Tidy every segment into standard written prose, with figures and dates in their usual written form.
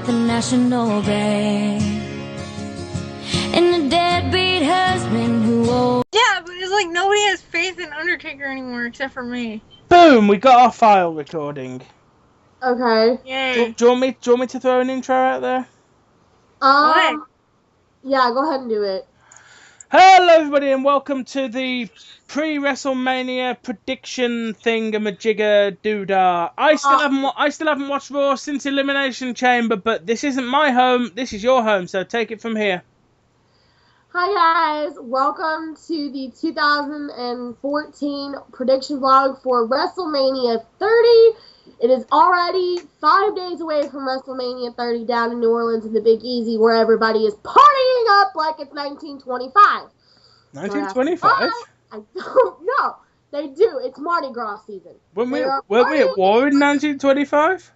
the National Bank. And a deadbeat husband who owes... Yeah, but it's like nobody has faith in Undertaker anymore except for me. Boom! We got our file recording. Okay. Yay. Do you want me to throw an intro out there? Yeah, go ahead and do it. Hello, everybody, and welcome to the pre-WrestleMania prediction thingamajigger doodah. I still haven't watched Raw since Elimination Chamber, but this isn't my home. This is your home, so take it from here. Hi guys, welcome to the 2014 prediction vlog for WrestleMania 30. It is already 5 days away from WrestleMania 30 down in New Orleans in the Big Easy, where everybody is partying up like it's 1925. 1925? I don't know. They do. It's Mardi Gras season. Weren't we at war in 1925?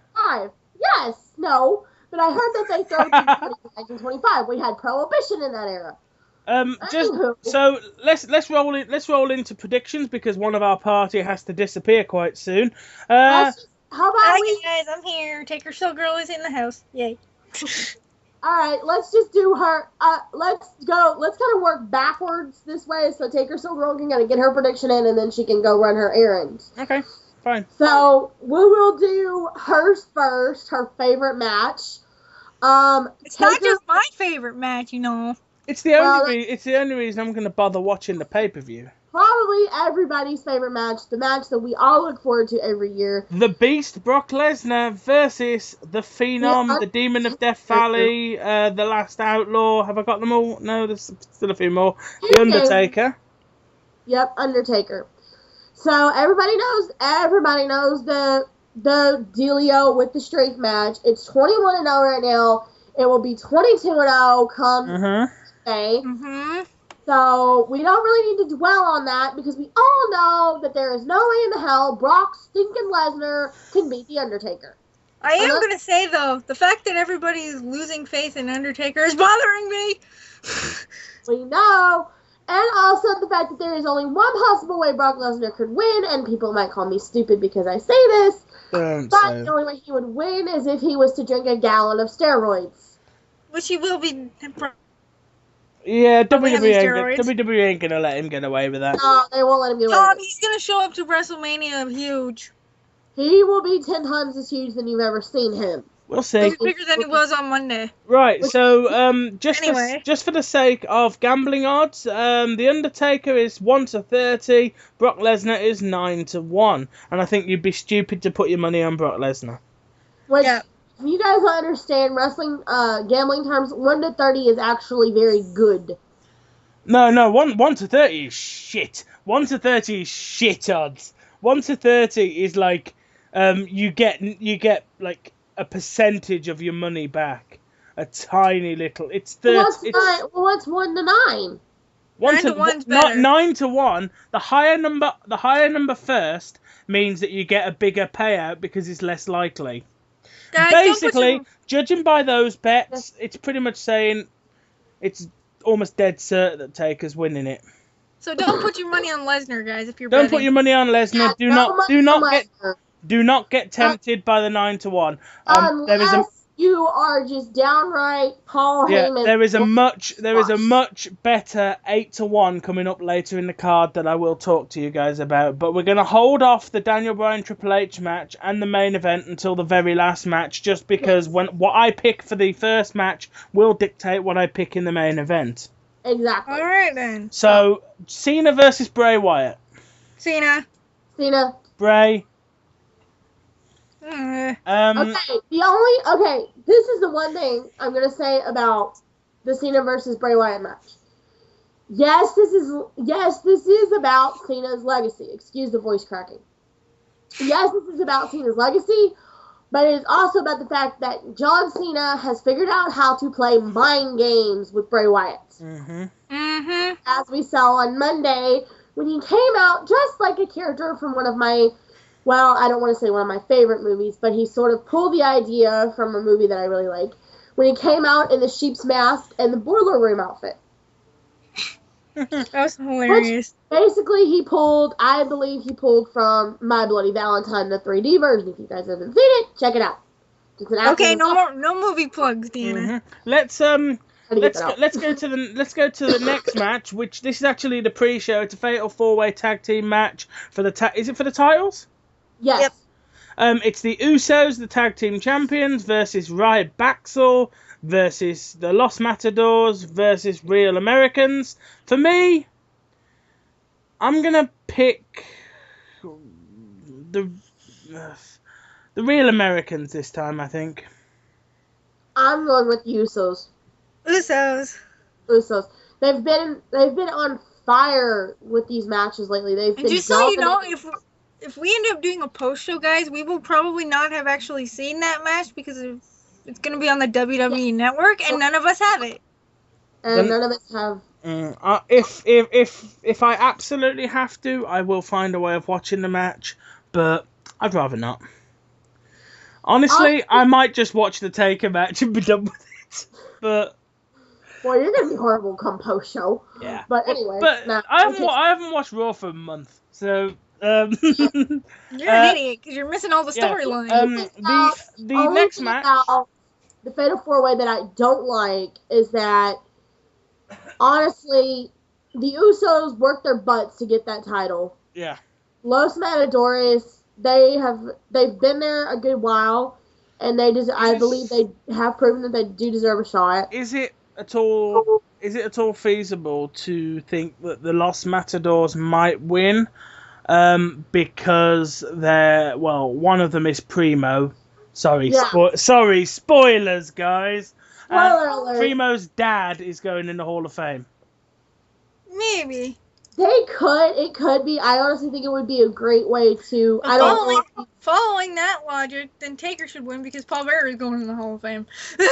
Yes. No. But I heard that they started in 1925. We had Prohibition in that era. So let's roll into predictions because one of our party has to disappear quite soon. How about Hi guys, I'm here. Taker Soul Girl is in the house. Yay. Alright, let's just do her. Let's kind of work backwards this way so Taker Soul Girl can kind of get her prediction in and then she can go run her errands. Okay, fine. So we will do hers first, her favorite match. It's not just my favorite match, you know. It's the only reason I'm going to bother watching the pay-per-view. Probably everybody's favorite match, the match that we all look forward to every year. The Beast, Brock Lesnar, versus the Phenom, the Demon of Death Valley, the Last Outlaw. Have I got them all? No, there's still a few more. The Undertaker. Yep, Undertaker. So everybody knows the dealio with the streak match. It's 21-0 right now. It will be 22-0 come May. So we don't really need to dwell on that because we all know that there is no way in the hell Brock stinking Lesnar can beat the Undertaker. I am going to say though, the fact that everybody is losing faith in Undertaker is bothering me. We know. And also the fact that there is only one possible way Brock Lesnar could win, and people might call me stupid because I say this, the only way he would win is if he was to drink a gallon of steroids. Which he will be... Yeah, WWE ain't gonna let him get away with that. No, they won't let him get away with it. He's gonna show up to WrestleMania huge. He will be 10 times as huge than you've ever seen him. We'll see. He's bigger than he was on Monday. Right, so just for the sake of gambling odds, the Undertaker is 1-30, Brock Lesnar is 9-1, and I think you'd be stupid to put your money on Brock Lesnar. Which, if you guys understand wrestling gambling terms, 1-30 is actually very good. No, 1-30 is shit. 1-30 is shit odds. 1-30 is like you get like a percentage of your money back. A tiny little. It's 30. What's 1-9? 9-1. The higher number first means that you get a bigger payout because it's less likely. Guys, basically, judging by those bets, it's pretty much saying it's almost dead certain that Taker's winning it. So don't put your money on Lesnar, guys. If you're don't put your money on Lesnar. Do not get tempted by the 9-1. Unless you are just downright Paul Heyman. There is a much better 8-1 coming up later in the card that I will talk to you guys about. But we're going to hold off the Daniel Bryan Triple H match and the main event until the very last match, just because what I pick for the first match will dictate what I pick in the main event. Exactly. All right then. So Cena versus Bray Wyatt. Cena. Bray. This is the one thing I'm gonna say about the Cena versus Bray Wyatt match. Yes, this is about Cena's legacy. Excuse the voice cracking. Yes, this is about Cena's legacy, but it is also about the fact that John Cena has figured out how to play mind games with Bray Wyatt. As we saw on Monday when he came out dressed like a character from one of my, well, I don't want to say one of my favorite movies, but he sort of pulled the idea from a movie that I really like. When he came out in the sheep's mask and the boiler room outfit. That was hilarious. Which basically I believe he pulled from My Bloody Valentine, the 3D version. If you guys haven't seen it, check it out. It's an Apple Okay, no movie plugs, Deanna. Mhm. Let's go to the next match, which this is actually the pre-show. It's a fatal 4-way tag team match for the is it for the titles? Yes. Yep. It's the Usos, the tag team champions, versus Riot Baxel versus the Los Matadors versus Real Americans. For me, I'm gonna pick the Real Americans this time, I think. I'm going with the Usos. Usos. They've been on fire with these matches lately. They've And been just so you know, dominating. if we end up doing a post show, guys, we will probably not have actually seen that match because it's going to be on the WWE Network, and none of us have it. And none of us have. If I absolutely have to, I will find a way of watching the match, but I'd rather not. Honestly, I might just watch the Taker match and be done with it. But Well, you're gonna be horrible come post show. yeah. But anyway, But nah, I haven't watched Raw for a month, so You're an idiot because you're missing all the yeah, storylines. the only next thing match. about the Fatal 4-Way that I don't like is that, honestly, the Usos worked their butts to get that title. Yeah. Los Matadores, they've been there a good while, and I believe they have proven that they do deserve a shot. Is it at all feasible to think that the Los Matadors might win? Because one of them is Primo. Sorry, Yeah. sorry, spoilers, guys. Spoiler alert. Primo's dad is going in the Hall of Fame. Maybe. It could be. I honestly think it would be a great way to. I don't know. Following that logic, then Taker should win because Paul Bearer is going in the Hall of Fame.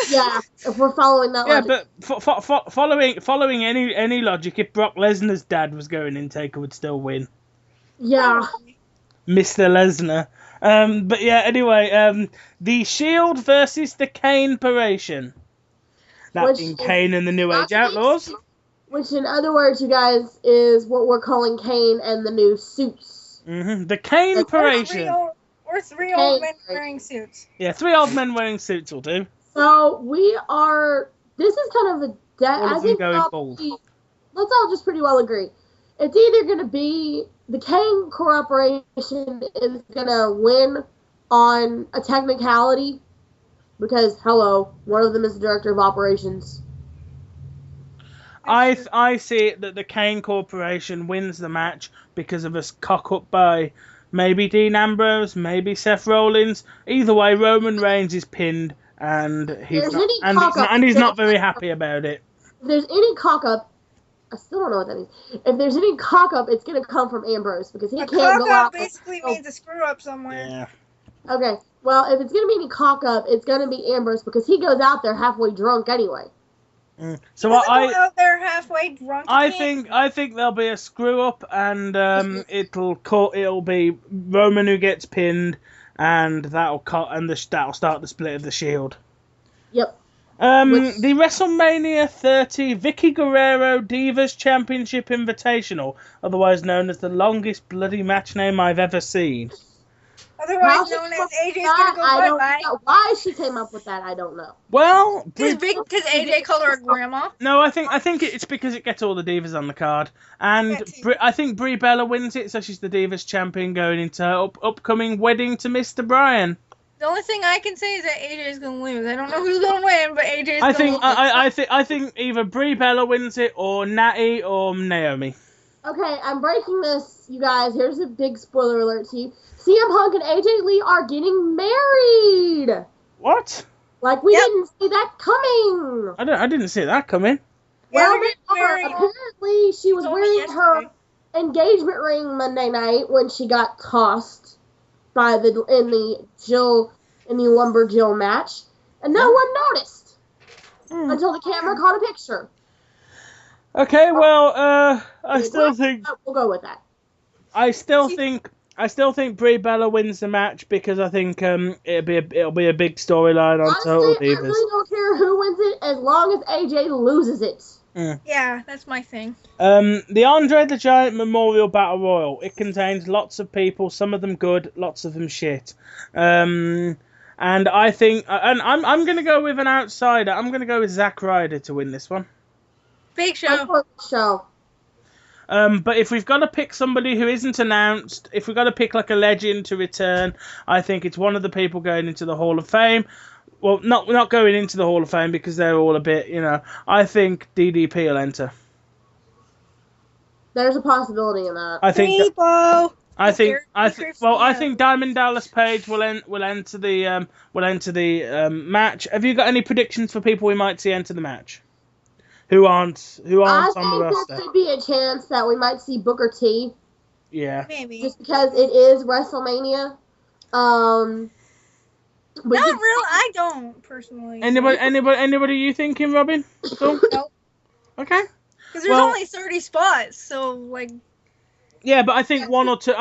Yeah, if we're following that Yeah, logic. but following any logic, if Brock Lesnar's dad was going in, Taker would still win. Yeah. Mr. Lesnar. But yeah, anyway, the Shield versus the Kane Operation. That being Kane and the New Age Outlaws. Which, in other words, you guys, is what we're calling Kane and the new suits. Mm-hmm. The Kane Operation. Or three old men wearing suits. Yeah, 3 old men wearing suits will do. So we are. This is kind of a. All of them going bald. Let's all just pretty well agree. It's either going to be the Kane Corporation is going to win on a technicality because hello, one of them is the director of operations. I see it that the Kane Corporation wins the match because of a cock up by maybe Dean Ambrose, maybe Seth Rollins. Either way, Roman Reigns is pinned and he's not very happy about it. If there's any cock up, I still don't know what that means. If there's any cock up, it's going to come from Ambrose because he can't go out. Cock up basically means a screw up somewhere. Yeah. Okay, well, if it's going to be any cock up, it's going to be Ambrose because he goes out there halfway drunk anyway. So go out there halfway drunk. I think there'll be a screw up and it'll be Roman who gets pinned and that'll start the split of the Shield. Yep. The WrestleMania 30 Vicky Guerrero Divas Championship Invitational, otherwise known as the longest bloody match name I've ever seen. Otherwise known as AJ's gonna go bye-bye. Why she came up with that, I don't know. Well, because AJ called her a grandma. No, I think it's because it gets all the divas on the card, and I think Brie Bella wins it, so she's the Divas champion going into her upcoming wedding to Mr. Bryan. The only thing I can say is that AJ is gonna lose. I don't know who's gonna win, but AJ is gonna lose. I think either Brie Bella wins it or Natty or Naomi. Okay, I'm breaking this, you guys. Here's a big spoiler alert to you. CM Punk and AJ Lee are getting married. What? Like we didn't see that coming. I didn't see that coming. Well, apparently she was wearing her engagement ring Monday night when she got tossed by in the Lumberjill match, and no one noticed until the camera caught a picture. Okay, well, I still think we'll go with that. I still think Brie Bella wins the match because I think it'll be a big storyline on Total Divas. I really don't care who wins it as long as AJ loses it. Yeah, that's my thing. The Andre the Giant Memorial Battle Royal. It contains lots of people, some of them good, lots of them shit. And And I think, and I'm going to go with an outsider. I'm going to go with Zack Ryder to win this one. Big Show. Show. But if we've got to pick somebody who isn't announced, if we've got to pick like a legend to return, I think it's one of the people going into the Hall of Fame. Well, not going into the Hall of Fame because they're all a bit, I think DDP will enter. There's a possibility in that. I think I think Diamond Dallas Page will enter the match. Have you got any predictions for people we might see enter the match? Who aren't on the roster? I think there could be a chance that we might see Booker T. Yeah. Maybe. Just because it is WrestleMania. I don't personally. Anybody you thinking, Robin? Nope. Okay. Because there's only 30 spots, so like. Yeah, but I think one or two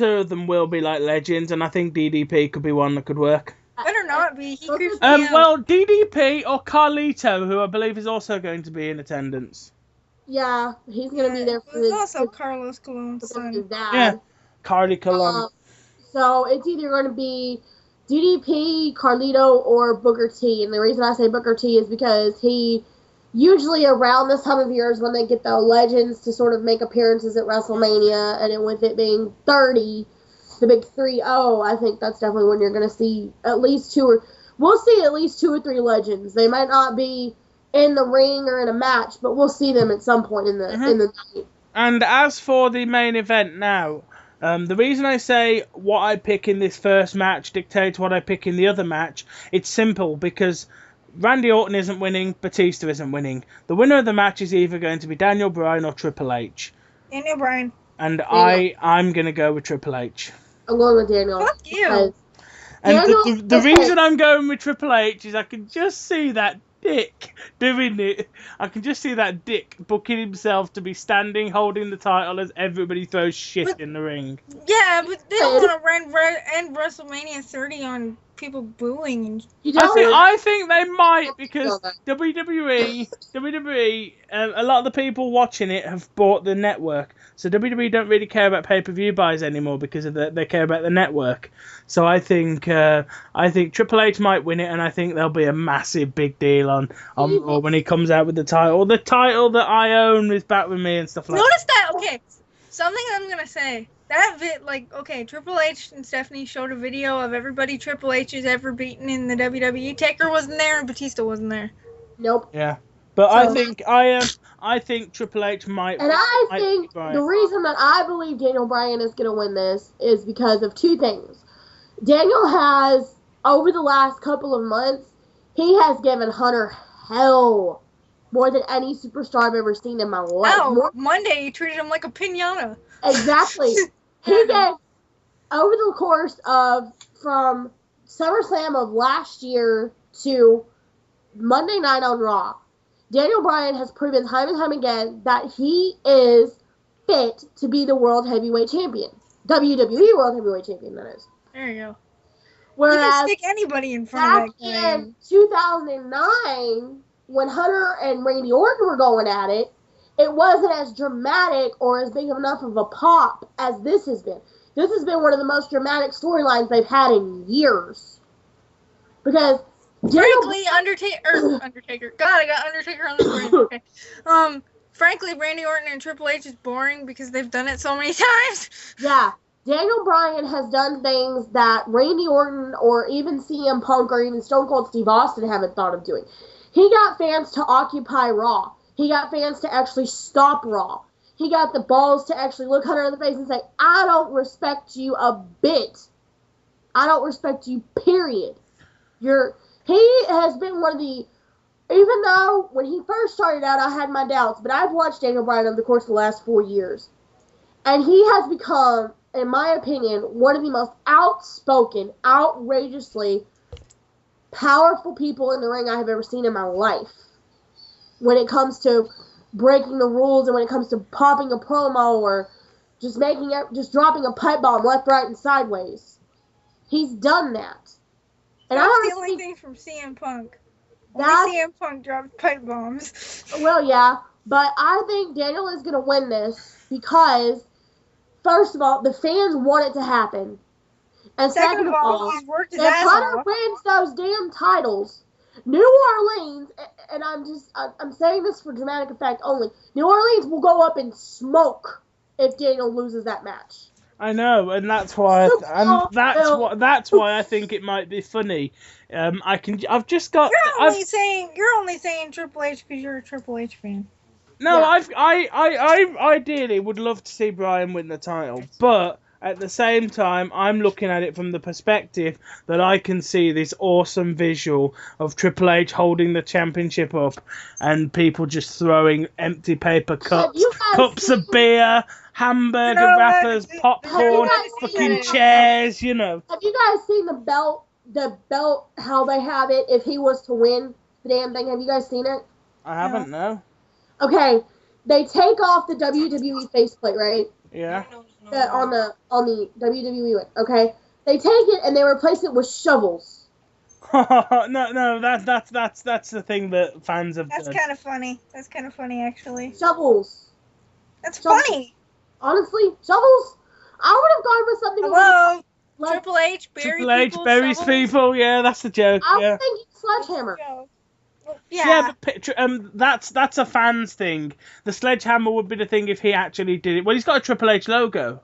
of them will be like legends, and I think DDP could be one that could work. Better not be. He creeps me out. Well, DDP or Carlito, who I believe is also going to be in attendance. Yeah, he's gonna be there for There's also Carlos Colon's son. dad. Yeah, Carly Colon. So it's either going to be DDP, Carlito, or Booker T. And the reason I say Booker T is because he usually around this time of year is when they get the legends to sort of make appearances at WrestleMania, and with it being 30, the big 3-0, I think that's definitely when you're going to see at least we'll see at least 2 or 3 legends. They might not be in the ring or in a match, but we'll see them at some point in the night. And as for the main event now, the reason I say what I pick in this first match dictates what I pick in the other match, it's simple, because Randy Orton isn't winning, Batista isn't winning. The winner of the match is either going to be Daniel Bryan or Triple H. Daniel Bryan. And I'm going to go with Triple H. I'm going with Daniel. Fuck you. And the reason I'm going with Triple H is I can just see that dick doing it. I can just see that dick booking himself to be standing holding the title as everybody throws shit in the ring. Yeah, but they don't want to end WrestleMania 30 on people booing. And I think they might, because WWE, a lot of the people watching it have bought the network. So WWE don't really care about pay-per-view buys anymore because they care about the network. So I think Triple H might win it, and I think there'll be a massive big deal on Raw when he comes out with the title. The title that I own is back with me and stuff like Notice that, okay, something I'm going to say. Triple H and Stephanie showed a video of everybody Triple H has ever beaten in the WWE. Taker wasn't there and Batista wasn't there. Nope. Yeah. But I think Triple H might. And I think the reason that I believe Daniel Bryan is going to win this is because of 2 things. Daniel has, over the last couple of months, he has given Hunter hell more than any superstar I've ever seen in my life. Oh, Monday he treated him like a piñata. Exactly. He gave, over the course of, from SummerSlam of last year to Monday night on Raw, Daniel Bryan has proven time and time again that he is fit to be the World Heavyweight Champion. WWE World Heavyweight Champion, that is. There you go. Whereas, you can stick anybody in front of that guy. In 2009, when Hunter and Randy Orton were going at it, it wasn't as dramatic or as big enough of a pop as this has been. This has been one of the most dramatic storylines they've had in years. Because frankly, Undertaker. God, I got Undertaker on the screen. Okay. Frankly, Randy Orton and Triple H is boring because they've done it so many times. Yeah. Daniel Bryan has done things that Randy Orton or even CM Punk or even Stone Cold Steve Austin haven't thought of doing. He got fans to occupy Raw. He got fans to actually stop Raw. He got the balls to actually look Hunter in the face and say, I don't respect you a bit. I don't respect you, period. He has been one of the, even though when he first started out I had my doubts, but I've watched Daniel Bryan over the course of the last 4 years. And he has become, in my opinion, one of the most outspoken, outrageously powerful people in the ring I have ever seen in my life. When it comes to breaking the rules and when it comes to popping a promo or just dropping a pipe bomb left, right, and sideways. He's done that. And That's the only thing from CM Punk. Only CM Punk dropped pipe bombs. Well, yeah, but I think Daniel is going to win this because, first of all, the fans want it to happen. And Second of all, he's worked his if ass Hunter off. wins those damn titles, New Orleans, and I'm saying this for dramatic effect only, New Orleans will go up in smoke if Daniel loses that match. I know, and that's why I think it might be funny. I've just got. You're only saying Triple H because you're a Triple H fan. No, Yeah. I ideally would love to see Bryan win the title, but at the same time, I'm looking at it from the perspective that I can see this awesome visual of Triple H holding the championship up and people just throwing empty paper cups, cups of beer, hamburger wrappers, popcorn, fucking chairs, you know. Have you guys seen the belt, how they have it if he was to win the damn thing? Have you guys seen it? I haven't, no. Okay, they take off the WWE faceplate, right? Yeah. On the WWE one, okay? They take it and they replace it with shovels. no, that's the thing that fans have That's done. kind of funny. That's kind of funny, actually. Shovels. That's Shovels. funny. Honestly, shovels? I would have gone with something Hello, like Triple H, Triple H buries people. Yeah, that's the joke. I was Yeah. thinking sledgehammer. Yeah. But that's a fans thing. The sledgehammer would be the thing if he actually did it. Well, he's got a Triple H logo,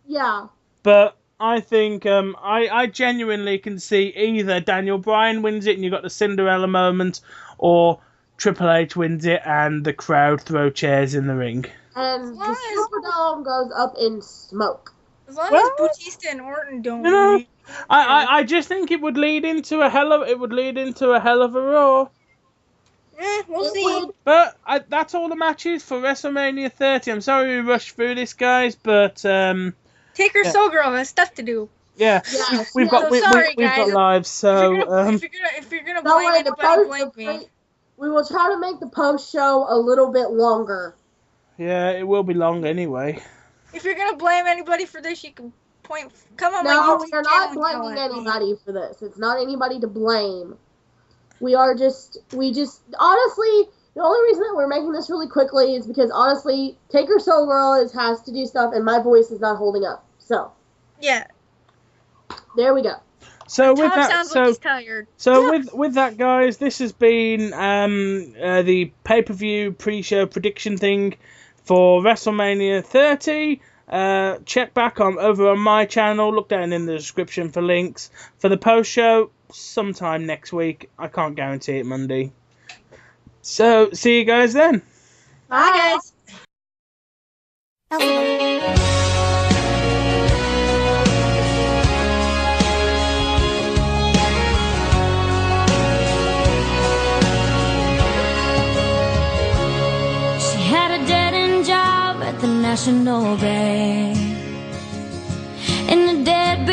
Yeah. but I think I genuinely can see either Daniel Bryan wins it and you got the Cinderella moment, or Triple H wins it and the crowd throw chairs in the ring. And the Superdome goes up in smoke. As long Well, as Bautista and Orton don't You know, win. I just think it would lead into a hell of a Raw. We'll It see. would- But that's all the matches for WrestleMania 30. I'm sorry we rushed through this, guys, but Taker Yeah. Soulgirl has stuff to do. yeah, Yes, we've yes. got So we've sorry, got guys. lives, so If you're gonna Don't blame worry, the anybody, blame post me. we will try to make the post show a little bit longer. yeah, it will be long anyway. If you're gonna blame anybody for this, you can come on my No, YouTube we are channel not and blaming tell it. anybody for this. It's not anybody to blame. We honestly, the only reason that we're making this really quickly is because honestly, Taker Soulgirl has to do stuff and my voice is not holding up. So, Yeah. there we go. So with Tom that, sounds like he's tired. so with that, guys, this has been the pay-per-view pre-show prediction thing for WrestleMania 30. Check back over on my channel. Look down in the description for links for the post show sometime next week. I can't guarantee it Monday. So see you guys then. Bye, guys. She had a dead-end job at the National Bank in a dead